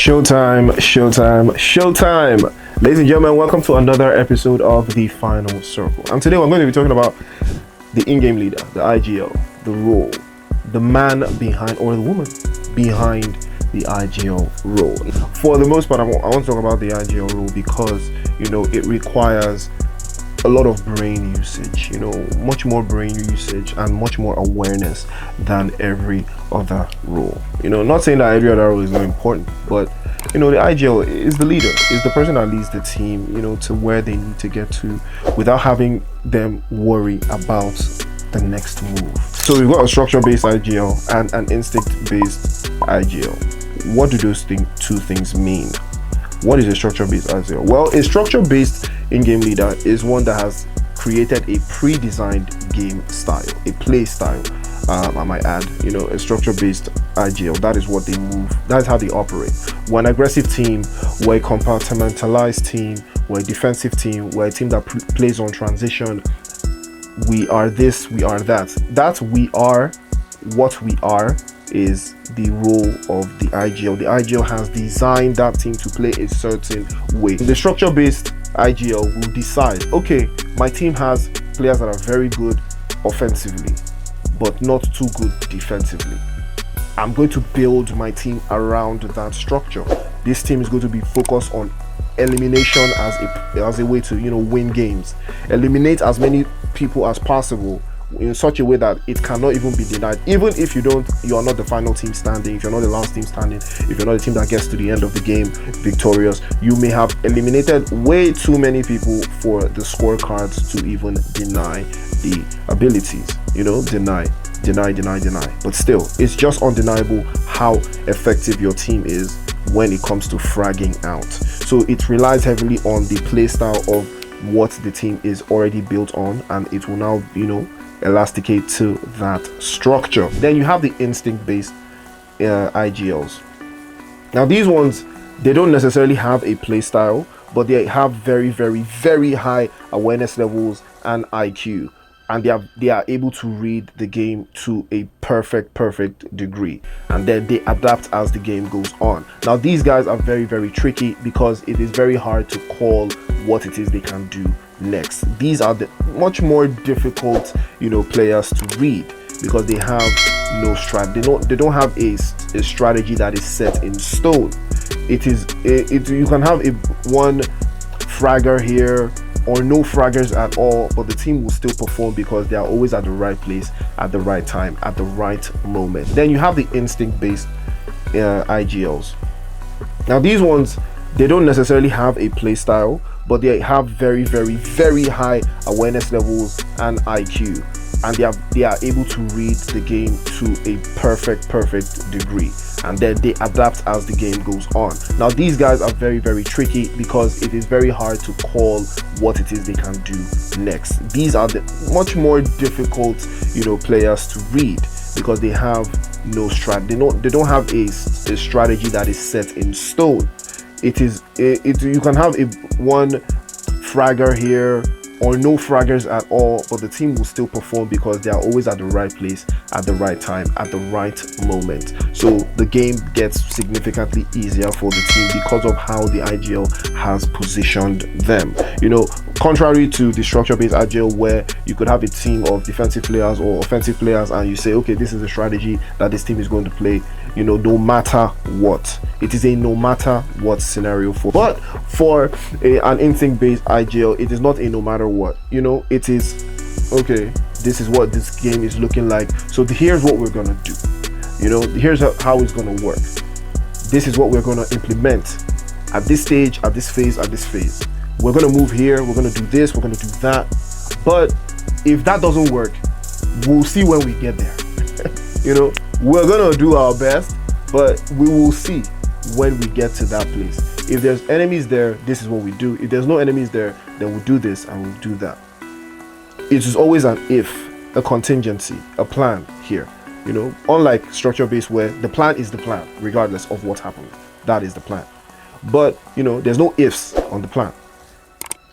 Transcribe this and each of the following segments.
Showtime, showtime, showtime. Ladies and gentlemen, welcome to another episode of The Final Circle. And today we're going to be talking about the in-game leader, the IGL, the role, the man behind, or the woman behind the IGL role. For the most part, I want to talk about the IGL role because, it requires a lot of brain usage, much more brain usage and much more awareness than every other role. Not saying that every other role is not important, but the IGL is the leader, is the person that leads the team, to where they need to get to without having them worry about the next move. So we've got a structure-based IGL and an instinct-based IGL. What do those two things mean? What is a structure-based IGL? Well, a structure-based in-game leader is one that has created a pre-designed game style, a play style, I might add. A structure-based IGL, that is what they move, that's how they operate. We're an aggressive team, we're a compartmentalized team, we're a defensive team, we're a team that plays on transition. We are this, we are that. That we are what we are is the role of the IGL. The IGL has designed that team to play a certain way. The structure-based IGL will decide, okay, my team has players that are very good offensively, but not too good defensively. I'm going to build my team around that structure. This team is going to be focused on elimination as a way to win games. Eliminate as many people as possible in such a way that it cannot even be denied. Even if you are not the final team standing, if you're not the last team standing, if you're not the team that gets to the end of the game victorious, you may have eliminated way too many people for the scorecards to even deny the abilities. Deny. But still, it's just undeniable how effective your team is when it comes to fragging out. So it relies heavily on the play style of what the team is already built on, and it will now elasticate to that structure. Then you have the instinct-based IGLs. Now these ones, they don't necessarily have a play style, but they have very, very, very high awareness levels and IQ, and they are able to read the game to a perfect degree, and then they adapt as the game goes on. Now these guys are very, very tricky because it is very hard to call what it is they can do next. These are the much more difficult players to read because they have no strat. They don't have a strategy that is set in stone. You can have one fragger here or no fraggers at all, but the team will still perform because they are always at the right place at the right time at the right moment. Then you have the instinct-based IGLs. Now these ones, they don't necessarily have a play style, but they have very, very, very high awareness levels and IQ, and they are able to read the game to a perfect degree, and then they adapt as the game goes on. Now these guys are very, very tricky because it is very hard to call what it is they can do next. These are the much more difficult players to read because they have no strat. They don't have a strategy that is set in stone. You can have one fragger here or no fraggers at all, but the team will still perform because they are always at the right place at the right time at the right moment. So the game gets significantly easier for the team because of how the IGL has positioned them. Contrary to the structure-based IGL where you could have a team of defensive players or offensive players and you say, okay, this is a strategy that this team is going to play, no matter what. It is a no matter what scenario but for an instinct-based IGL, it is not a no matter what. It is, okay, this is what this game is looking like, so here's what we're gonna do. Here's how it's gonna work. This is what we're gonna implement at this stage, at this phase. We're gonna move here, we're gonna do this, we're gonna do that. But if that doesn't work, we'll see when we get there. We're gonna do our best, but we will see when we get to that place. If there's enemies there, this is what we do. If there's no enemies there, then we'll do this and we'll do that. It is always an if, a contingency, a plan here. Unlike structure-based where the plan is the plan, regardless of what happens. That is the plan. But there's no ifs on the plan.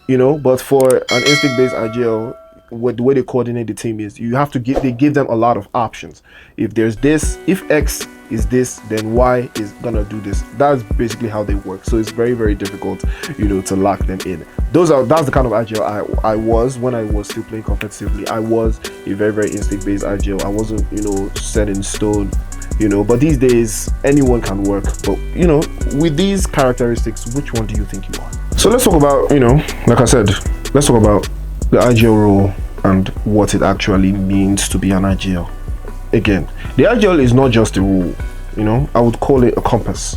But for an instinct-based IGL, what the way they coordinate the team is, you have to they give them a lot of options. If there's this, if X is this, then Y is gonna do this. That's basically how they work. So it's very, very difficult, to lock them in. That's the kind of IGL I was when I was still playing competitively. I was a very, very instinct-based IGL. I wasn't, set in stone. But these days anyone can work. But with these characteristics, which one do you think you are? So let's talk about, like I said, let's talk about the IGL role and what it actually means to be an IGL. Again, the IGL is not just a rule, I would call it a compass.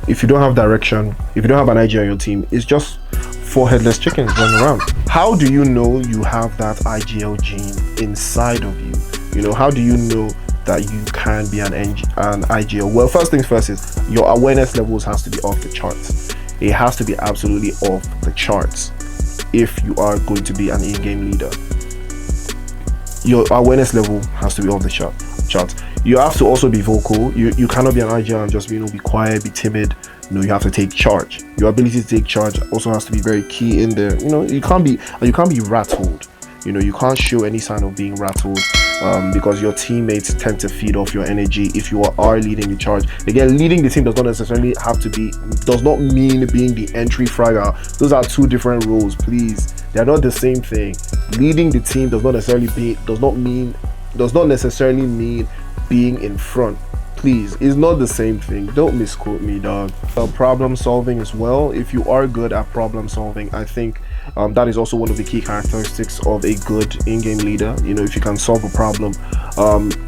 If you don't have direction, if you don't have an IGL on your team, it's just 4 headless chickens running around. How do you know you have that IGL gene inside of you? How do you know that you can be an IGL? Well, first things first is your awareness levels has to be off the charts. It has to be absolutely off the charts if you are going to be an in-game leader. Your awareness level has to be off the charts. You have to also be vocal. You cannot be an IGL and just be quiet, be timid. You have to take charge. Your ability to take charge also has to be very key in there. You can't be rattled. You can't show any sign of being rattled, because your teammates tend to feed off your energy if you are leading the charge. Again, leading the team does not mean being the entry fragger. Those are 2 different roles, please. They're not the same thing. Leading the team does not necessarily mean being in front. Please, it's not the same thing. Don't misquote me, dog. Problem solving as well. If you are good at problem solving, I think that is also one of the key characteristics of a good in-game leader. If you can solve a problem,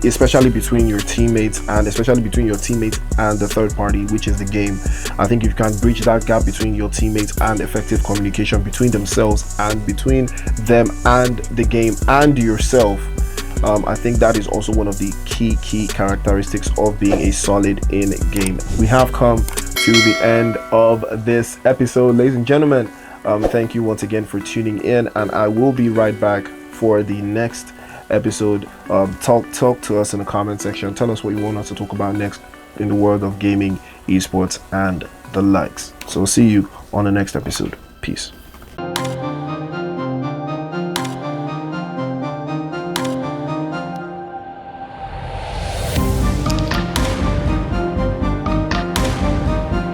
especially between your teammates and the third party, which is the game. I think if you can bridge that gap between your teammates and effective communication between themselves and between them and the game and yourself, I think that is also one of the key characteristics of being a solid in-game. We have come to the end of this episode, ladies and gentlemen. Thank you once again for tuning in, and I will be right back for the next episode. Talk to us in the comment section. Tell us what you want us to talk about next in the world of gaming, esports, and the likes. So see you on the next episode. Peace.